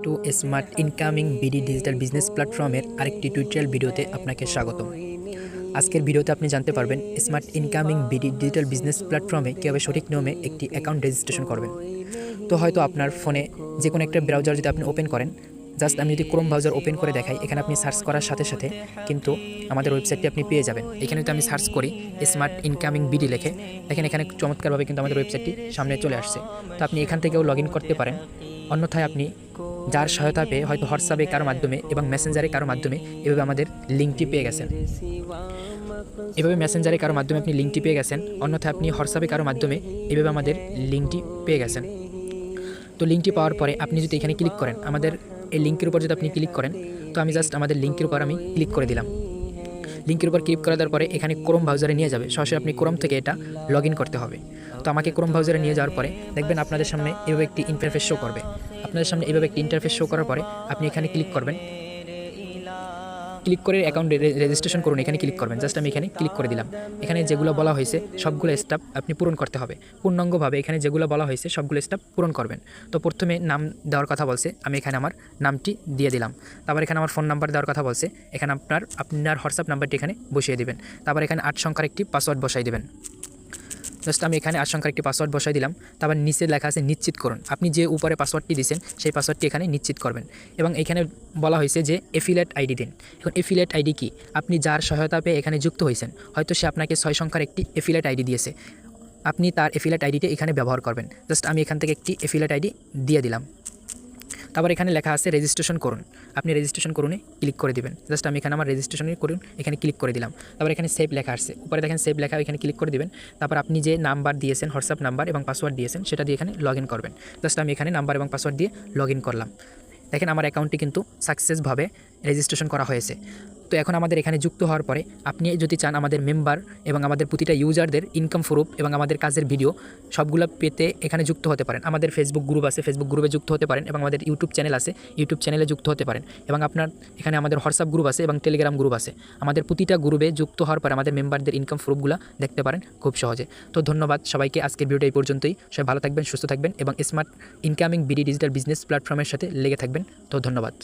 Two smart incoming BD digital business প্ল্যাটফর্মের আরেকটি tutorial ভিডিওতে আপনাকে স্বাগতম। আজকের ভিডিওতে আপনি জানতে পারবেন smart incoming BD digital business প্ল্যাটফর্মে কীভাবে সঠিক নিয়মে একটি অ্যাকাউন্ট রেজিস্ট্রেশন করবেন। তো হয়তো আপনার ফোনে যে কোনো একটা ব্রাউজার যদি আপনি ওপেন করেন, জাস্ট আমি যদি ক্রোম ব্রাউজার ওপেন করে দেখাই, এখানে আপনি সার্চ করার সাথে সাথে কিন্তু আমাদের ওয়েবসাইটটি আপনি পেয়ে যাবেন। এখানে যদি আমি সার্চ করি স্মার্ট ইনকামিং বিডি লিখে, দেখেন এখানে চমৎকারভাবে কিন্তু আমাদের ওয়েবসাইটটি সামনে চলে আসছে। তো আপনি এখান থেকেও লগ ইন করতে পারেন, অন্যথায় আপনি যার সহায়তা পেয়ে হয়তো হোয়াটসঅ্যাপে কারো মাধ্যমে এবং মেসেঞ্জারে কারো মাধ্যমে এভাবে আমাদের লিঙ্কটি পেয়ে গেছেন। এভাবে মেসেঞ্জারে কারো মাধ্যমে আপনি লিঙ্কটি পেয়ে গেছেন, অন্যথায় আপনি হোয়াটসঅ্যাপে কারো মাধ্যমে এভাবে আমাদের লিঙ্কটি পেয়ে গেছেন। তো লিঙ্কটি পাওয়ার পরে আপনি যদি এখানে ক্লিক করেন, আমাদের এই লিঙ্কের উপর যদি আপনি ক্লিক করেন, তো আমি জাস্ট আমাদের লিঙ্কের উপর আমি ক্লিক করে দিলাম। লিঙ্কের উপর ক্লিক করে দেওয়ার পরে এখানে ক্রোম ব্রাউজারে নিয়ে যাবে, সরাসরি আপনি ক্রোম থেকে এটা লগ ইন করতে হবে। তো আমাকে ক্রোম ব্রাউজারে নিয়ে যাওয়ার পরে দেখবেন আপনাদের সামনে এভাবে একটি ইন্টারফেস শো করবে। আপনাদের সামনে এভাবে একটি ইন্টারফেস শো করার পরে আপনি এখানে ক্লিক করবেন, ক্লিক করে অ্যাকাউন্ট রেজিস্ট্রেশন করুন, এখানে ক্লিক করবেন। জাস্ট আমি এখানে ক্লিক করে দিলাম। এখানে যেগুলো বলা হয়েছে সবগুলো স্টেপ আপনি পূরণ করতে হবে পূর্ণাঙ্গভাবে। এখানে যেগুলো বলা হয়েছে সবগুলো স্টেপ পূরণ করবেন। তো প্রথমে নাম দেওয়ার কথা বলছে, আমি এখানে আমার নামটি দিয়ে দিলাম। তারপর এখানে আমার ফোন নাম্বার দেওয়ার কথা বলছে, এখানে আপনার হোয়াটসঅ্যাপ নাম্বারটি এখানে বসিয়ে দিবেন। তারপর এখানে 8 সংখ্যার একটি পাসওয়ার্ড বসাই দেবেন। জাস্ট আমি এখানে 8 সংখ্যার একটি পাসওয়ার্ড বসাই দিলাম। তারপর নিচে লেখা আছে নিশ্চিত করুন, আপনি যে উপরে পাসওয়ার্ডটি দিয়েছেন সেই পাসওয়ার্ডটি এখানে নিশ্চিত করবেন। এবং এখানে বলা হয়েছে যে এফিলিয়েট আইডি দিন। এখন এফিলিয়েট আইডি কি? আপনি যার সহায়তা পেয়ে এখানে যুক্ত হয়েছেন, হয়তো সে আপনাকে 6 সংখ্যার একটি এফিলিয়েট আইডি দিয়েছে, আপনি তার এফিলিয়েট আইডিটি এখানে ব্যবহার করবেন। জাস্ট আমি এখান থেকে একটি এফিলিয়েট আইডি দিয়ে দিলাম। তারপর এখানে লেখা আছে রেজিস্ট্রেশন করুন, আপনি রেজিস্ট্রেশন করুনে ক্লিক করে দিবেন। জাস্ট আমি এখানে আমার রেজিস্ট্রেশন করুন এখানে ক্লিক করে দিলাম। তারপর এখানে সেভ লেখা আসছে, উপরে দেখেন সেভ লেখা, এখানে ক্লিক করে দিবেন। তারপর আপনি যে নাম্বার দিয়েছেন, হোয়াটসঅ্যাপ নাম্বার এবং পাসওয়ার্ড দিয়েছেন, সেটা দিয়ে এখানে লগ ইন করবেন। জাস্ট আমি এখানে নাম্বার এবং পাসওয়ার্ড দিয়ে লগ ইন করলাম। দেখেন আমার অ্যাকাউন্টটি কিন্তু সাকসেসভাবে রেজিস্ট্রেশন করা হয়েছে। তো এখন আমাদের এখানে যুক্ত হওয়ার পরে আপনি যদি চান আমাদের মেম্বার এবং আমাদের প্রতিটা ইউজারদের ইনকাম প্রুফ এবং আমাদের কাজের ভিডিও সবগুলো পেতে এখানে যুক্ত হতে পারেন। আমাদের ফেসবুক গ্রুপ আছে, ফেসবুক গ্রুপে যুক্ত হতে পারেন, এবং আমাদের ইউটিউব চ্যানেল আছে, ইউটিউব চ্যানেলে যুক্ত হতে পারেন। এবং আপনার এখানে আমাদের হোয়াটসঅ্যাপ গ্রুপ আছে এবং টেলিগ্রাম গ্রুপ আছে। আমাদের প্রতিটা গ্রুপে যুক্ত হওয়ার পরে আমাদের মেম্বারদের ইনকাম প্রুফগুলো দেখতে পারেন খুব সহজে। তো ধন্যবাদ সবাইকে, আজকের ভিডিওটা এই পর্যন্তই। সবাই ভালো থাকবেন, সুস্থ থাকবেন এবং smart incoming BD digital business প্ল্যাটফর্মের সাথে লেগে থাকবেন। তো ধন্যবাদ।